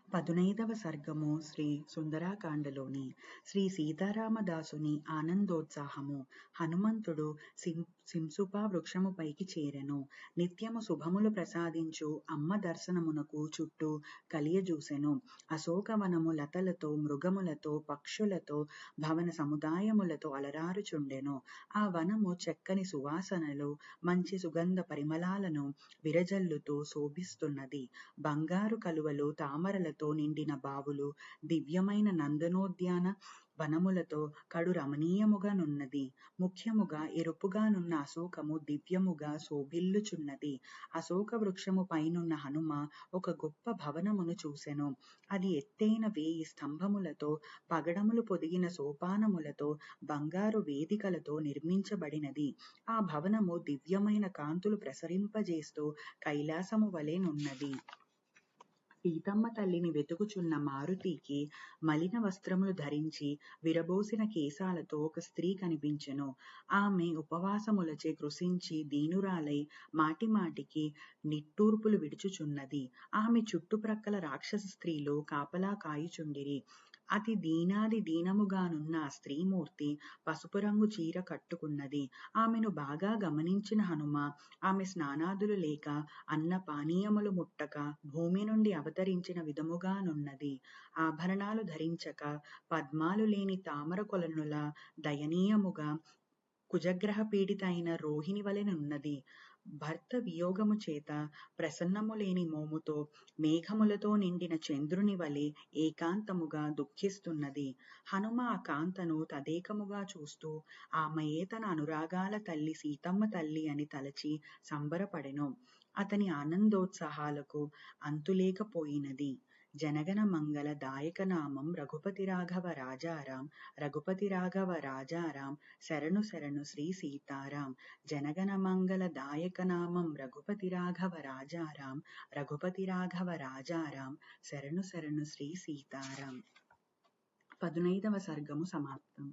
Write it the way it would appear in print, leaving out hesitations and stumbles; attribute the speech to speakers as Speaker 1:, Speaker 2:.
Speaker 1: 15వ సర్గము శ్రీ సుందరాకాండలోని శ్రీ సీతారామదాసుని ఆనందోత్సాహము. హనుమంతుడు సింసుపా వృక్షము పైకి చేరెను. నిత్యము శుభములు ప్రసాదించు అమ్మ దర్శనమునకు చుట్టూ కలియజూసెను. అశోకవనము లతలతో, మృగములతో, పక్షులతో, భవన సముదాయములతో అలరారుచుండెను. ఆ వనము చక్కని సువాసనలు, మంచి సుగంధ పరిమళాలను విరజల్లుతూ శోభిస్తున్నది. బంగారు కలువలు, తామరలతో నిండిన బావులు, దివ్యమైన నందనోద్యాన వనములతో కడు రమణీయముగానున్నది. ముఖ్యముగా ఎరుపుగానున్న అశోకము దివ్యముగా శోభిల్లుచున్నది. అశోక వృక్షము పైనున్న హనుమ ఒక గొప్ప భవనమును చూసెను. అది ఎత్తైన 1000 స్తంభములతో, పగడములు పొదిగిన సోపానములతో, బంగారు వేదికలతో నిర్మించబడినది. ఆ భవనము దివ్యమైన కాంతులు ప్రసరింపజేస్తూ కైలాసము వలె నున్నది. సీతమ్మ తల్లిని వెతుకుచున్న మారుతికి మలిన వస్త్రములు ధరించి విరబోసిన కేశాలతో ఒక స్త్రీ కనిపించెను. ఆమె ఉపవాసములచే కృశించి దీనురాలై మాటిమాటికి నిట్టూర్పులు విడుచుచున్నది. ఆమె చుట్టుప్రక్కల రాక్షస స్త్రీలు కాపలా కాయుచుండిరి. అతి దీనాది దీనముగానున్న ఆ స్త్రీమూర్తి పసుపు రంగు చీర కట్టుకున్నది. ఆమెను బాగా గమనించిన హనుమ ఆమె స్నానాదులు లేక, అన్న పానీయములు ముట్టక, భూమి నుండి అవతరించిన విధముగానున్నది. ఆభరణాలు ధరించక, పద్మాలు లేని తామర కొలనులా దయనీయముగా కుజగ్రహ పీడితైన రోహిణి వలెనున్నది. భర్త వియోగము చేత ప్రసన్నము లేని మోముతో, మేఘములతో నిండిన చంద్రుని వలె ఏకాంతముగా దుఃఖిస్తున్నది. హనుమ ఆ కాంతను తదేకముగా చూస్తూ ఆమెయే తన అనురాగాల తల్లి సీతమ్మ తల్లి అని తలచి సంబరపడెను. అతని ఆనందోత్సాహాలకు అంతులేకపోయినది. జనగణ మంగళ దాయకనామం రఘుపతి రాఘవ రాజారాం. రఘుపతి రాఘవ రాజారాం శరణు శరణు శ్రీ సీతారాం. జనగణ మంగళ దాయకనామం రఘుపతి రాఘవ రాజారాం. రఘుపతి రాఘవ రాజారాం శరణు శరణు శ్రీ సీతారాం. 15వ సర్గము సమాప్తం.